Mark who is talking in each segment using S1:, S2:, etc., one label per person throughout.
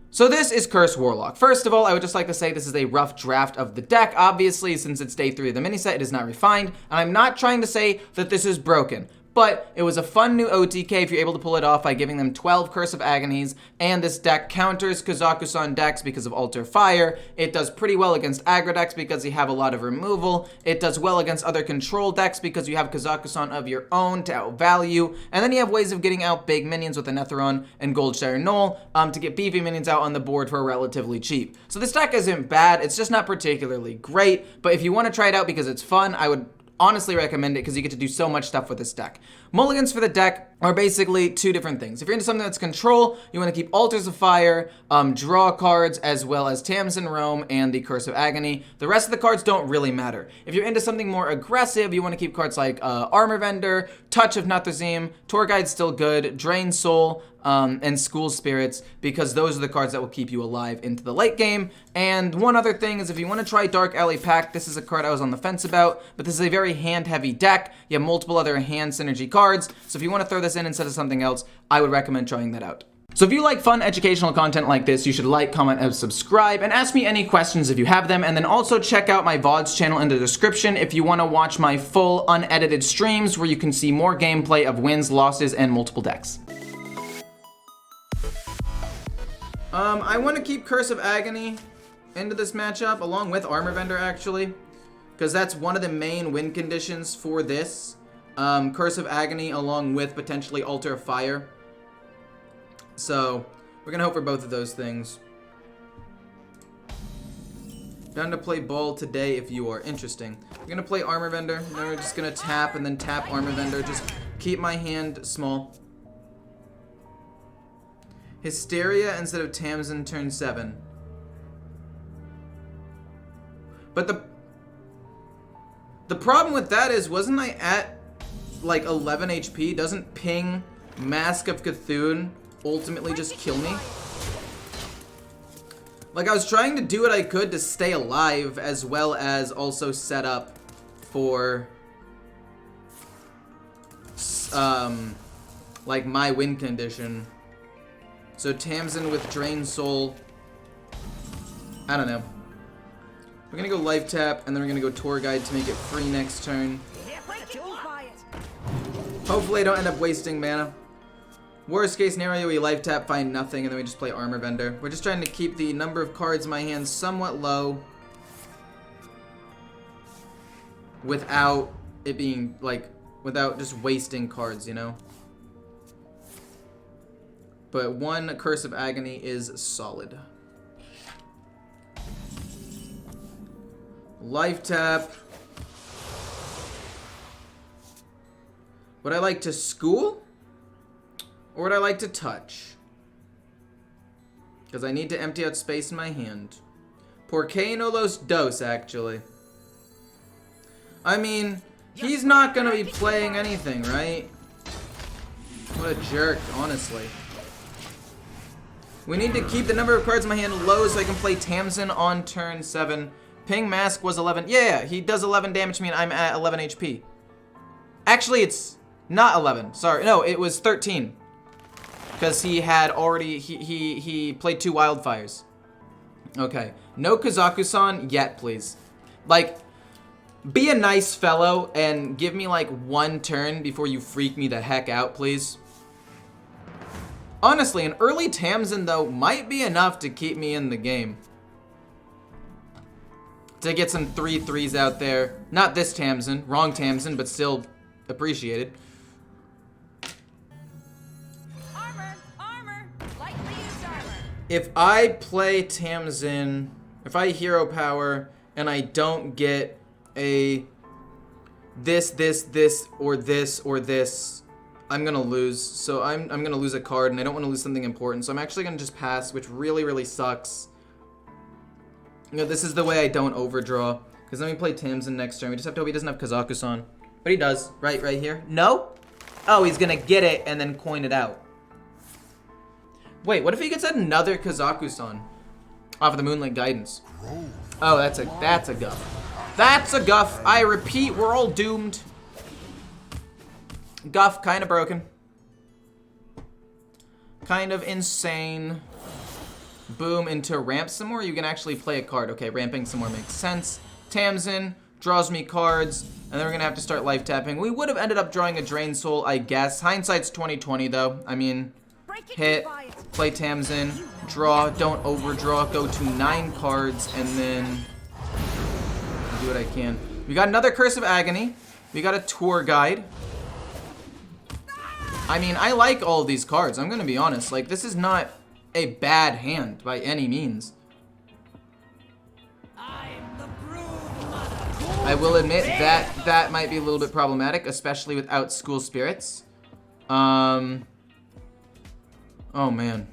S1: So this is Cursed Warlock. First of all, I would just like to say this is a rough draft of the deck. Obviously, since it's day 3 of the mini-set, it is not refined. And I'm not trying to say that this is broken. But it was a fun new OTK if you're able to pull it off by giving them 12 Curse of Agonies, and this deck counters KAZAKUSAN decks because of Alter Fire. It does pretty well against aggro decks because you have a lot of removal. It does well against other control decks because you have KAZAKUSAN of your own to outvalue, and then you have ways of getting out big minions with Anetheron and Goldshire Knoll to get beefy minions out on the board for relatively cheap. So this deck isn't bad, it's just not particularly great, but if you want to try it out because it's fun, I would honestly recommend it because you get to do so much stuff with this deck. Mulligans for the deck are basically 2 different things. If you're into something that's control, you want to keep Altars of Fire, draw cards, as well as Tamsin Rome and the Curse of Agony. The rest of the cards don't really matter. If you're into something more aggressive, you want to keep cards like Armor Vendor, Touch of Nathrazim, Tour Guide's still good, Drain Soul, and School Spirits, because those are the cards that will keep you alive into the late game. And one other thing is if you want to try Dark Alley Pact, this is a card I was on the fence about, but this is a very hand-heavy deck. You have multiple other hand synergy cards, so if you want to throw this in instead of something else, I would recommend trying that out. So if you like fun educational content like this, you should like, comment, and subscribe, and ask me any questions if you have them, and then also check out my VODs channel in the description if you want to watch my full unedited streams where you can see more gameplay of wins, losses, and multiple decks. I want to keep Curse of Agony into this matchup, along with Armor Vendor, actually, because that's one of the main win conditions for this. Curse of Agony, along with potentially Altar of Fire. So, we're going to hope for both of those things. Down to play Ball today if you are interesting. We're going to play Armor Vendor, and then we're just going to tap and then tap Armor Vendor. Just keep my hand small. Hysteria instead of Tamsin turn 7. But the problem with that is, wasn't I at like 11 HP? Doesn't ping Mask of Cthulhu ultimately just kill me? Like, I was trying to do what I could to stay alive, as well as also set up for like my win condition. So Tamsin with Drain Soul, I don't know. We're gonna go Life Tap, and then we're gonna go Tour Guide to make it free next turn. Hopefully I don't end up wasting mana. Worst case scenario, we Life Tap, find nothing, and then we just play Armor Vendor. We're just trying to keep the number of cards in my hand somewhat low, without it being, like, without just wasting cards, you know? But 1 Curse of Agony is solid. Life Tap. Would I like to School? Or would I like to Touch? Because I need to empty out space in my hand. Por qué no los dos, actually. I mean, he's not going to be playing anything, right? What a jerk, honestly. We need to keep the number of cards in my hand low so I can play Tamsin on turn 7. Ping Mask was 11. Yeah, he does 11 damage to me and I'm at 11 HP. Actually, it's not 11. Sorry. No, it was 13. Because he had already, he played 2 Wildfires. Okay. No KAZAKUSAN yet, please. Like, be a nice fellow and give me like 1 turn before you freak me the heck out, please. Honestly, an early Tamsin, though, might be enough to keep me in the game. To get some 3/3s out there. Not this Tamsin. Wrong Tamsin, but still appreciated.
S2: Armor! Lightly used armor!
S1: If I play Tamsin, if I hero power, and I don't get a this, or this, I'm gonna lose. So I'm gonna lose a card, and I don't want to lose something important. So I'm actually gonna just pass, which really, really sucks. You know, this is the way I don't overdraw. Because then we play Tamsin next turn. We just have to hope he doesn't have KAZAKUSAN. But he does. Right here. No? Oh, he's gonna get it and then coin it out. Wait, what if he gets another KAZAKUSAN off of the Moonlight Guidance? Oh, that's a guff. That's a guff. I repeat, we're all doomed. Guff, kind of broken. Kind of insane. boom into ramp some more. You can actually play a card. Okay, ramping some more makes sense. Tamsin draws me cards, and then we're gonna have to start life tapping. We would have ended up drawing a Drain Soul, I guess. Hindsight's 20/20 though. I mean, hit, play Tamsin, draw, don't overdraw, go to 9 cards, and then do what I can. We got another Curse of Agony. We got a Tour Guide. I mean, I like all of these cards. I'm gonna be honest. Like, this is not a bad hand by any means. I will admit that that might be a little bit problematic, especially without School Spirits. Oh man.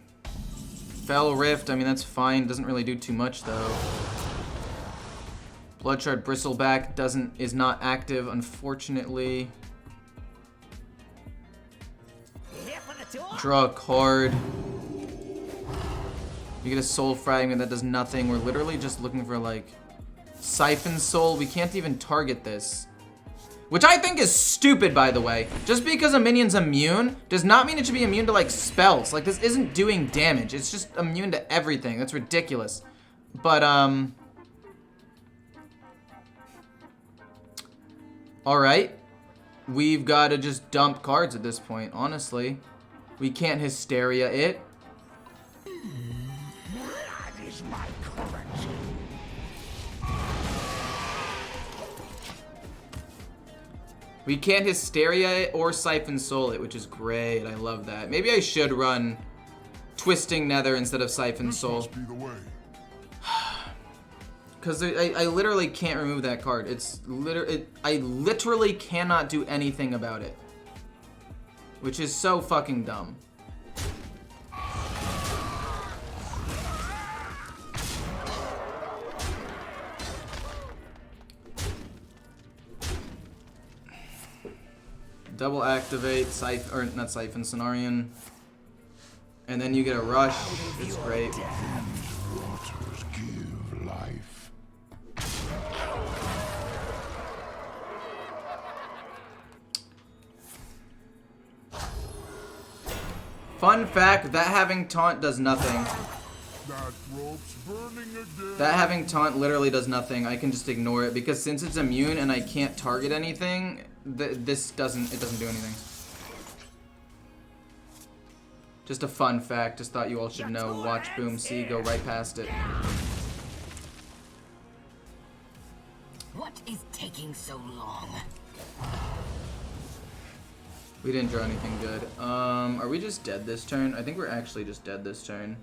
S1: Fell Rift, I mean, that's fine. Doesn't really do too much though. Bloodshard Bristleback is not active, unfortunately. Draw a card. You get a Soul Fragment that does nothing. We're literally just looking for like Siphon Soul. We can't even target this, which I think is stupid, by the way. Just because a minion's immune does not mean it should be immune to like spells. Like, this isn't doing damage. It's just immune to everything. That's ridiculous. But all right, we've got to just dump cards at this point. Honestly, we can't Hysteria it.
S2: That is my currency.
S1: We can't Hysteria it or Siphon Soul it, which is great. I love that. Maybe I should run Twisting Nether instead of Siphon Soul. Because I literally can't remove that card. I literally cannot do anything about it. Which is so fucking dumb. Double activate, not Siphon, Cenarion. And then you get a rush. It's great.
S2: Give life.
S1: Fun fact, that having taunt does nothing.
S2: That rope's burning again.
S1: That having taunt literally does nothing. I can just ignore it because since it's immune and I can't target anything, it doesn't do anything. Just a fun fact. Just thought you all should know. Watch, boom, see, go right past it.
S3: What is taking so long?
S1: We didn't draw anything good. Are we just dead this turn? I think we're actually just dead this turn.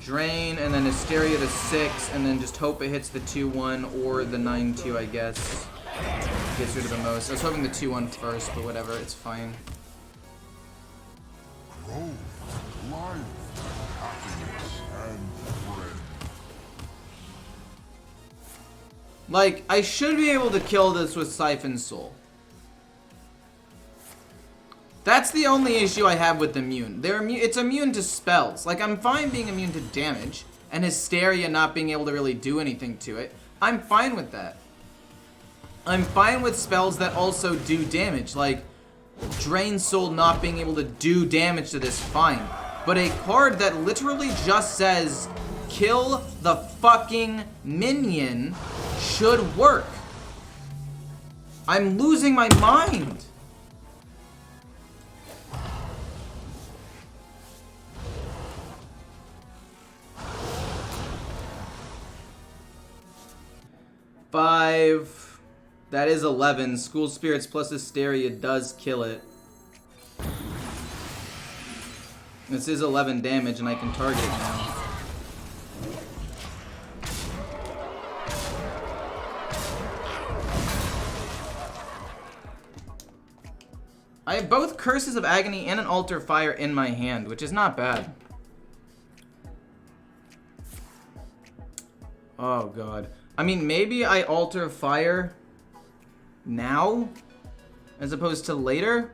S1: Drain, and then Hysteria to 6, and then just hope it hits the 2-1 or the 9-2, I guess. Gets rid of the most. I was hoping the 2-1 first, but whatever, it's fine.
S2: Growth, life, happiness, and bread.
S1: Like, I should be able to kill this with Siphon Soul. That's the only issue I have with immune. It's immune to spells. Like, I'm fine being immune to damage, and Hysteria not being able to really do anything to it. I'm fine with that. I'm fine with spells that also do damage, like Drain Soul not being able to do damage to this, fine. But a card that literally just says, kill the fucking minion, should work. I'm losing my mind. Five. That is 11. School Spirits plus Hysteria does kill it. This is 11 damage and I can target it now. I have both Curses of Agony and an Altar Fire in my hand, which is not bad. Oh god. I mean, maybe I Altar Fire now as opposed to later.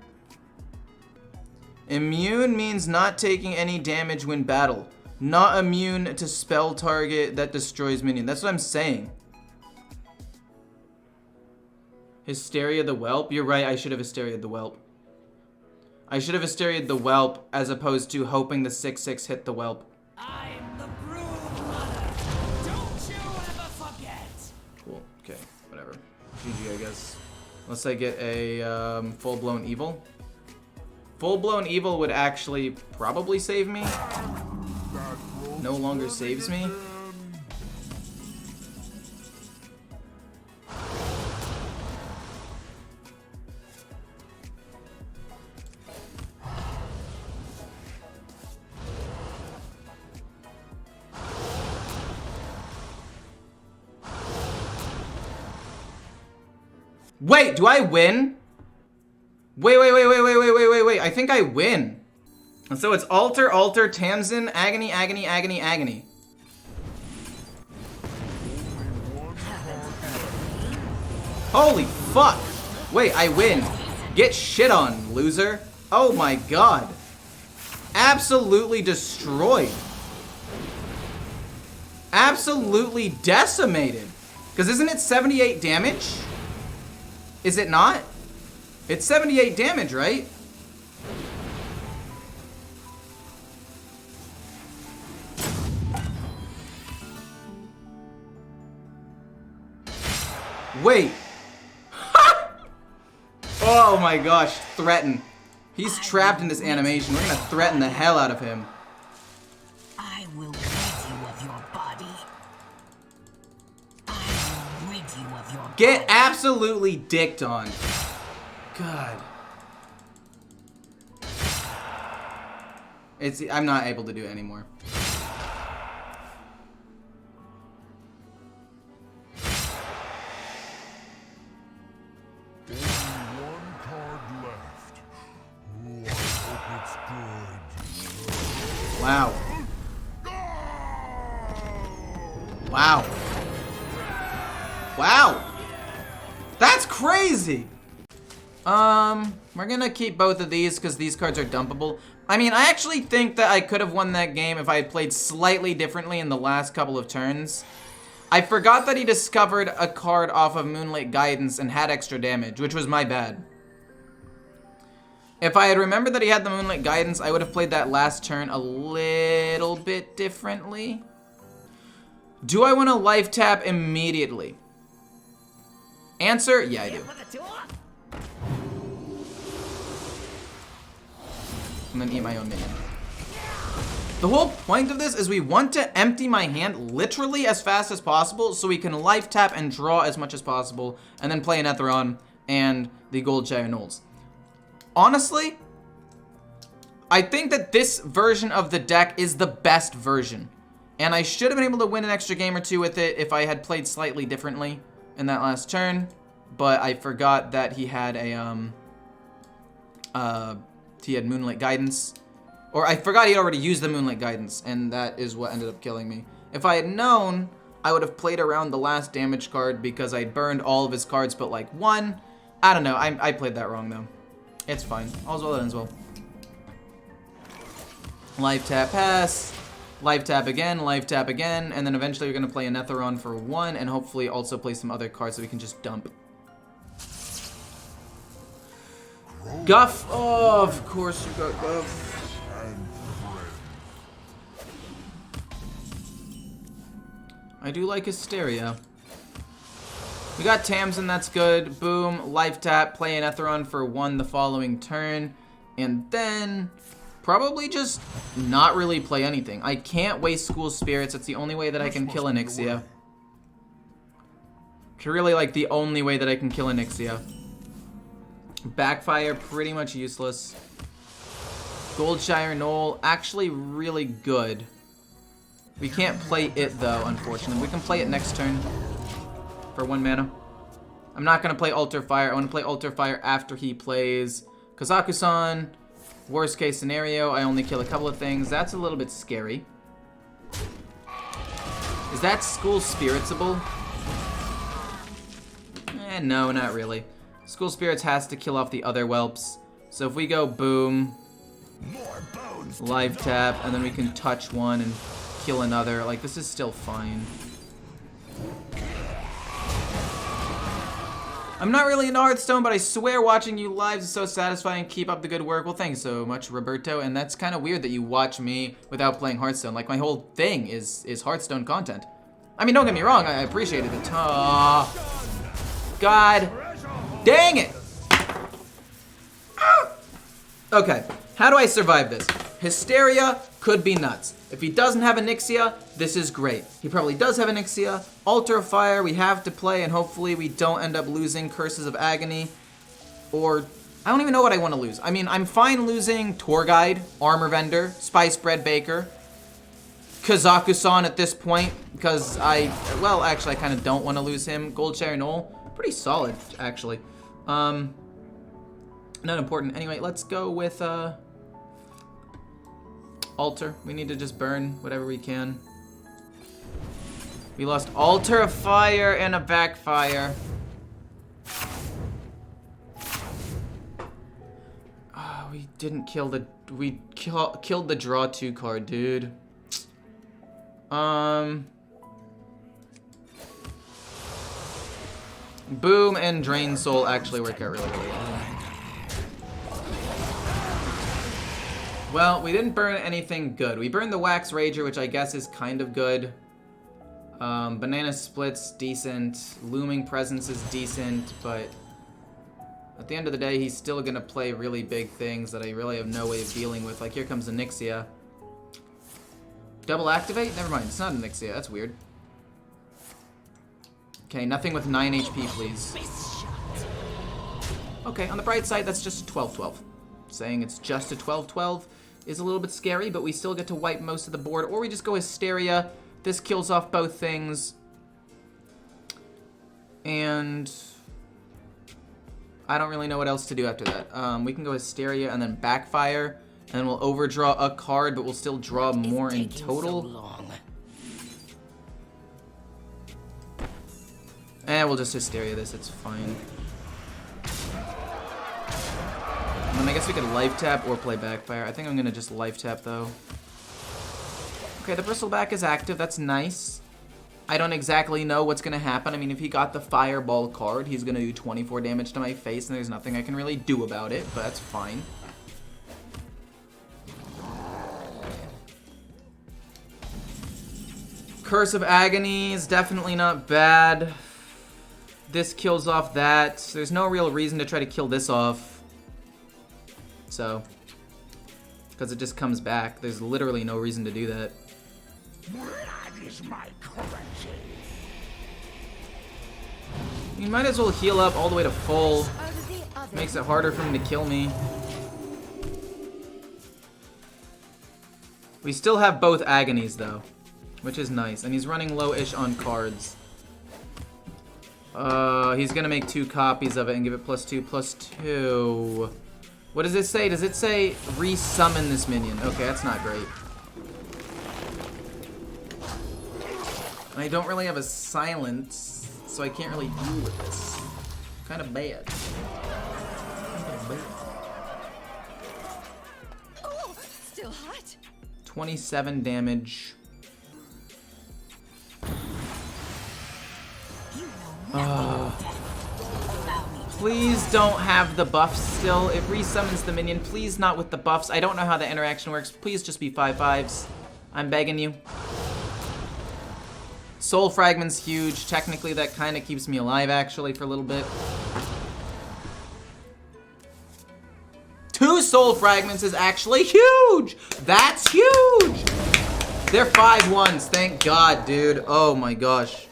S1: Immune means not taking any damage when battle. Not immune to spell target that destroys minion. That's what I'm saying. Hysteria the Whelp. You're right, I should have Hysteria the Whelp. I should have Hysteria'd the Whelp as opposed to hoping the 6/6 hit the Whelp.
S4: I'm the brood mother. Don't you ever forget.
S1: Cool. Okay. Whatever. GG, I guess. Unless I get a full-blown evil. Full-blown evil would actually probably save me. No longer saves me. Wait, do I win? Wait. I think I win. And so it's Alter, Tamsin, Agony. Holy fuck. Wait, I win. Get shit on, loser. Oh my god. Absolutely destroyed. Absolutely decimated. Because isn't it 78 damage? Is it not? It's 78 damage, right? Wait. Oh my gosh, threaten. He's trapped in this animation. We're gonna threaten the hell out of him.
S3: I will rid you of your body. I will rid you of your
S1: Get
S3: body.
S1: absolutely dicked on. God. I'm not able to do it anymore.
S2: Only one card left. Oh, I hope it's good.
S1: Wow. Wow. Wow. That's crazy. We're gonna keep both of these because these cards are dumpable. I mean, I actually think that I could have won that game if I had played slightly differently in the last couple of turns. I forgot that he discovered a card off of Moonlit Guidance and had extra damage, which was my bad. If I had remembered that he had the Moonlit Guidance, I would have played that last turn a little bit differently. Do I want to life tap immediately? Answer, yeah, I do. And then eat my own minion. The whole point of this is we want to empty my hand literally as fast as possible so we can life tap and draw as much as possible and then play an Etheron and the Gold Giant Knolls. Honestly, I think that this version of the deck is the best version. And I should have been able to win an extra game or two with it if I had played slightly differently in that last turn. But I forgot that he had a, he had Moonlit Guidance. Or I forgot he'd already used the Moonlit Guidance, and that is what ended up killing me. If I had known, I would have played around the last damage card because I burned all of his cards but like one. I don't know, I played that wrong though. It's fine, all's well that ends well. Life tap pass, life tap again, and then eventually we're gonna play an Etheron for one and hopefully also play some other cards so we can just dump. Guff, oh, of course you got Guff. I do like Hysteria. We got Tamsin, that's good. Boom, life tap, play an Etheron for one the following turn. And then probably just not really play anything. I can't waste School Spirits. It's the only way that I can kill Onyxia. It's really like the only way that I can kill Onyxia. Backfire, pretty much useless. Goldshire Knoll, actually really good. We can't play it though, unfortunately. We can play it next turn for 1 mana. I'm not gonna play Alter Fire. I wanna play Alter Fire after he plays Kazakusan. Worst case scenario, I only kill a couple of things. That's a little bit scary. Is that School Spiritsable? No, not really. School Spirits has to kill off the other whelps. So if we go boom, life tap, and then we can touch one and kill another, like this is still fine. I'm not really into Hearthstone, but I swear watching you lives is so satisfying. Keep up the good work. Well, thanks so much, Roberto. And that's kind of weird that you watch me without playing Hearthstone. Like, my whole thing is Hearthstone content. I mean, don't get me wrong, I appreciate it a ton. God dang it! Okay, how do I survive this? Hysteria could be nuts. If he doesn't have Onyxia, this is great. He probably does have Onyxia. Altar of Fire, we have to play, and hopefully we don't end up losing Curses of Agony. Or, I don't even know what I want to lose. I mean, I'm fine losing Tour Guide, Armor Vendor, Spice Bread Baker, KAZAKUSAN at this point, because well, actually, I kind of don't want to lose him. Gold Cherry Knoll, pretty solid, actually. Not important. Anyway, let's go with, Altar. We need to just burn whatever we can. We lost Altar of Fire and a Backfire. Oh, we didn't kill the... We killed the Draw 2 card, dude. Boom and Drain Soul actually work out really well. Well, we didn't burn anything good. We burned the Wax Rager, which I guess is kind of good. Banana Split's decent. Looming Presence is decent, but at the end of the day, he's still gonna play really big things that I really have no way of dealing with. Like, here comes Onyxia. Double Activate? Never mind, it's not Onyxia. That's weird. Okay, nothing with 9 HP, please. Okay, on the bright side, that's just a 12-12. Saying it's just a 12-12 is a little bit scary, but we still get to wipe most of the board, or we just go Hysteria. This kills off both things. And I don't really know what else to do after that. We can go Hysteria and then Backfire, and then we'll overdraw a card, but we'll still draw more in total. And we'll just Hysteria this, it's fine. And then I guess we could Life Tap or play Backfire. I think I'm gonna just Life Tap though. Okay, the Bristleback is active, that's nice. I don't exactly know what's gonna happen. I mean, if he got the Fireball card, he's gonna do 24 damage to my face, and there's nothing I can really do about it, but that's fine. Curse of Agony is definitely not bad. This kills off that. There's no real reason to try to kill this off. So, because it just comes back. There's literally no reason to do that.
S2: Blood is my currency.
S1: You might as well heal up all the way to full. Makes it harder for him to kill me. We still have both Agonies though, which is nice. And he's running low-ish on cards. He's gonna make 2 copies of it and give it +2/+2. What does it say? Does it say resummon this minion? Okay, that's not great. And I don't really have a silence, so I can't really deal with this. Kind of bad.
S3: Oh, still hot.
S1: 27 damage. Please don't have the buffs still. It resummons the minion. Please not with the buffs. I don't know how the interaction works. Please just be 5/5s. I'm begging you. Soul Fragment's huge. Technically, that kind of keeps me alive, actually, for a little bit. 2 Soul Fragments is actually huge! That's huge! They're 5/1s. Thank God, dude. Oh my gosh.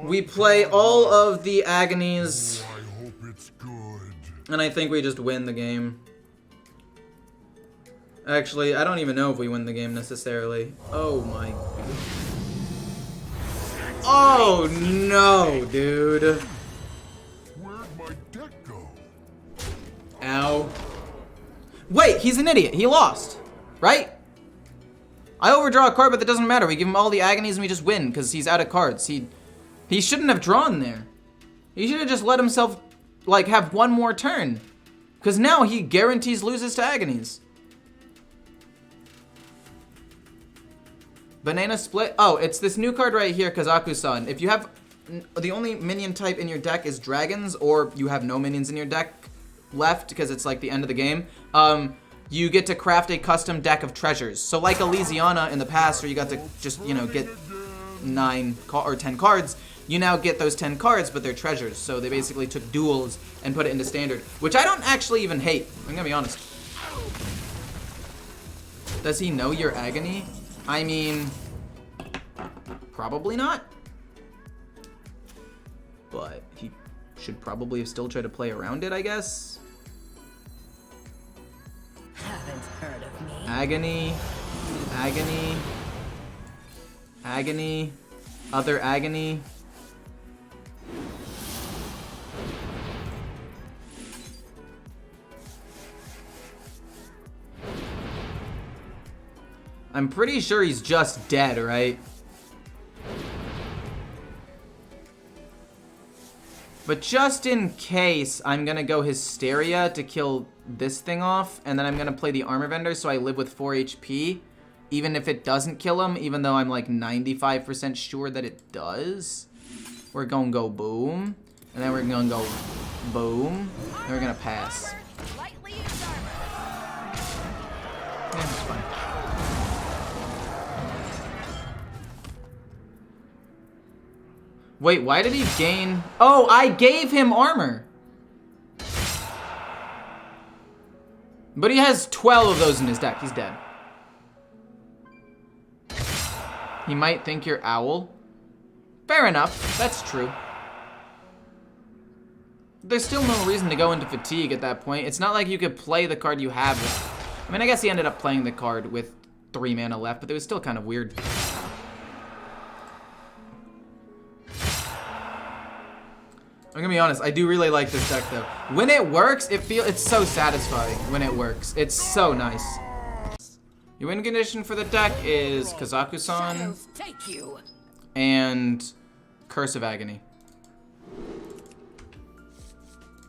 S1: We play all of the Agonies,
S2: I hope it's good.
S1: and I think we just win the game. Actually, I don't even know if we win the game necessarily. Oh my... Oh no, dude.
S2: Where'd my deck go?
S1: Ow. Wait, he's an idiot. He lost, right? I overdraw a card, but that doesn't matter. We give him all the Agonies and we just win because he's out of cards. He shouldn't have drawn there. He should have just let himself, like, have one more turn. Because now he guarantees loses to Agonies. Banana Split. Oh, it's this new card right here, KAZAKUSAN. If you have the only minion type in your deck is dragons, or you have no minions in your deck left because it's like the end of the game, you get to craft a custom deck of treasures. So like Elysiana in the past, where you got to just, you know, get 9 or 10 cards, you now get those 10 cards, but they're treasures. So they basically took duels and put it into standard, which I don't actually even hate. I'm gonna be honest. Does he know your agony? I mean, probably not. But he should probably have still tried to play around it, I guess.
S3: Haven't heard of me.
S1: Agony, agony, agony, other agony. I'm pretty sure he's just dead, right? But just in case, I'm gonna go Hysteria to kill this thing off, and then I'm gonna play the Armor Vendor so I live with 4 HP, even if it doesn't kill him, even though I'm like 95% sure that it does. We're gonna go boom, and then we're gonna go boom, and we're gonna pass. Yeah, it's fine. Wait, why did he gain? Oh, I gave him armor. But he has 12 of those in his deck. He's dead. He might think you're Owl. Fair enough. That's true. There's still no reason to go into Fatigue at that point. It's not like you could play the card you have with... I mean, I guess he ended up playing the card with 3 mana left, but it was still kind of weird. I'm gonna be honest, I do really like this deck though. When it works, it's so satisfying when it works. It's so nice. Your win condition for the deck is KAZAKUSAN and Curse of Agony.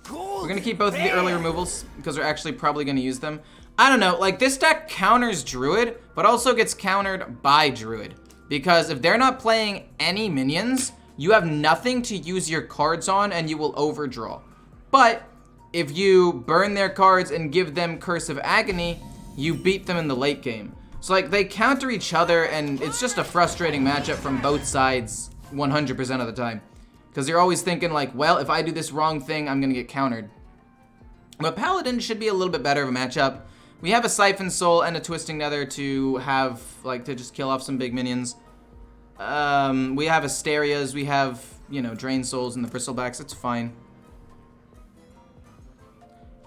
S1: We're gonna keep both of the early removals because we're actually probably gonna use them. I don't know, like this deck counters Druid, but also gets countered by Druid. Because if they're not playing any minions, you have nothing to use your cards on and you will overdraw. But if you burn their cards and give them Curse of Agony, you beat them in the late game. So like they counter each other and it's just a frustrating matchup from both sides 100% of the time. Because you're always thinking like, well, if I do this wrong thing, I'm gonna get countered. But Paladin should be a little bit better of a matchup. We have a Siphon Soul and a Twisting Nether to have, like, to just kill off some big minions. We have Asterias, we have, you know, Drain Souls and the Bristlebacks, it's fine.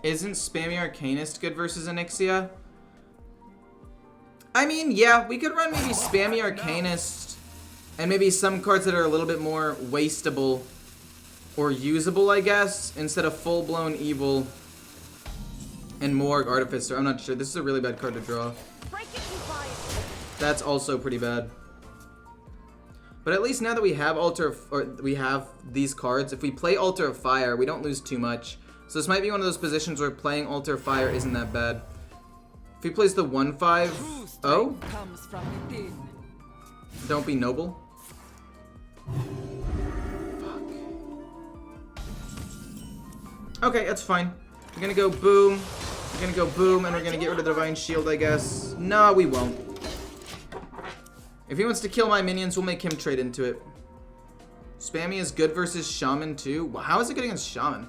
S1: Isn't Spammy Arcanist good versus Onyxia? I mean, yeah, we could run maybe Spammy Arcanist and maybe some cards that are a little bit more wasteable or usable, I guess, instead of full-blown evil and Morgue Artificer. I'm not sure. This is a really bad card to draw. That's also pretty bad. But at least now that we have we have these cards, if we play Altar of Fire, we don't lose too much. So this might be one of those positions where playing Altar of Fire isn't that bad. If he plays the 1/5, oh, don't be noble. Fuck. Okay, that's fine. We're gonna go boom. We're gonna go boom, and we're gonna get rid of the Divine Shield, I guess. No, we won't. If he wants to kill my minions, we'll make him trade into it. Spammy is good versus Shaman too. Well, how is it good against Shaman?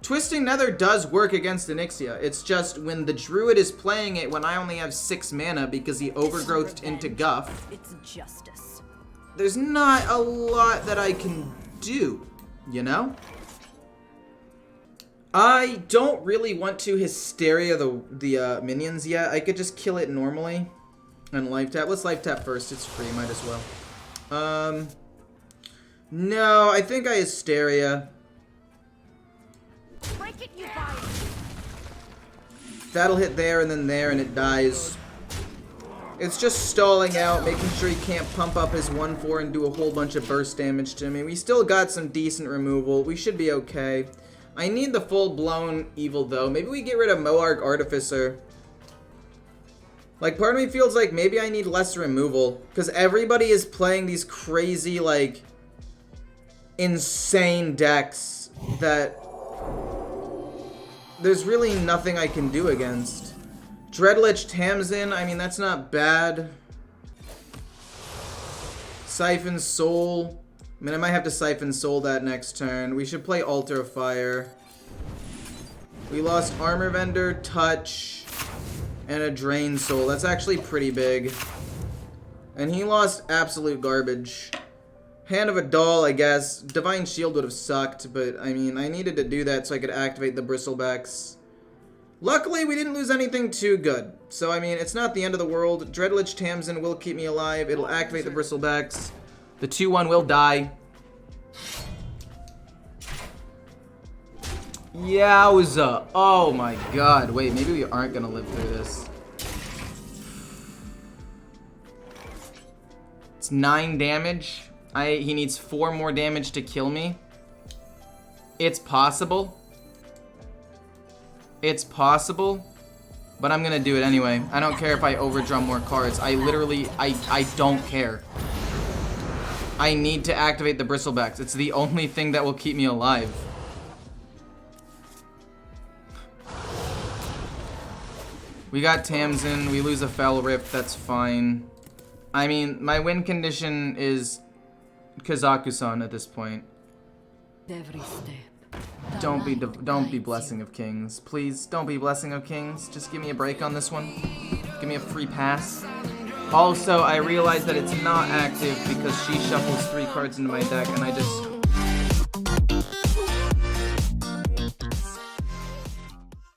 S1: Twisting Nether does work against Onyxia. It's just when the Druid is playing it when I only have 6 mana because he overgrowthed into Guff.
S3: It's justice.
S1: There's not a lot that I can do, you know? I don't really want to Hysteria the minions yet. I could just kill it normally and life tap. Let's life tap first. It's free. Might as well. No, I think I Hysteria. That'll hit there and then there and it dies. It's just stalling out, making sure he can't pump up his 1/4 and do a whole bunch of burst damage to me. We still got some decent removal. We should be okay. I need the full-blown evil, though. Maybe we get rid of Moarg Artificer. Like, part of me feels like maybe I need less removal. Because everybody is playing these crazy, like, insane decks that there's really nothing I can do against. Dreadlich Tamsin, I mean, that's not bad. Siphon Soul. I mean, I might have to Siphon Soul that next turn. We should play Altar of Fire. We lost Armor Vendor, Touch, and a Drain Soul. That's actually pretty big. And he lost absolute garbage. Hand of a Doll, I guess. Divine Shield would have sucked, but I mean, I needed to do that so I could activate the Bristlebacks. Luckily, we didn't lose anything too good. So, I mean, it's not the end of the world. Dreadlich Tamsin will keep me alive. It'll activate the Bristlebacks. The 2-1 will die. Yowza. Oh my god. Wait, maybe we aren't gonna live through this. It's 9 damage. He needs 4 more damage to kill me. It's possible. It's possible. But I'm gonna do it anyway. I don't care if I overdrum more cards. I literally, I don't care. I need to activate the Bristlebacks. It's the only thing that will keep me alive. We got Tamsin. We lose a Foul Rift. That's fine. I mean, my win condition is Kazakusan at this point.
S3: Every step.
S1: Don't be Blessing of Kings. Please, don't be Blessing of Kings. Just give me a break on this one. Give me a free pass. Also, I realized that it's not active because she shuffles 3 cards into my deck, and I just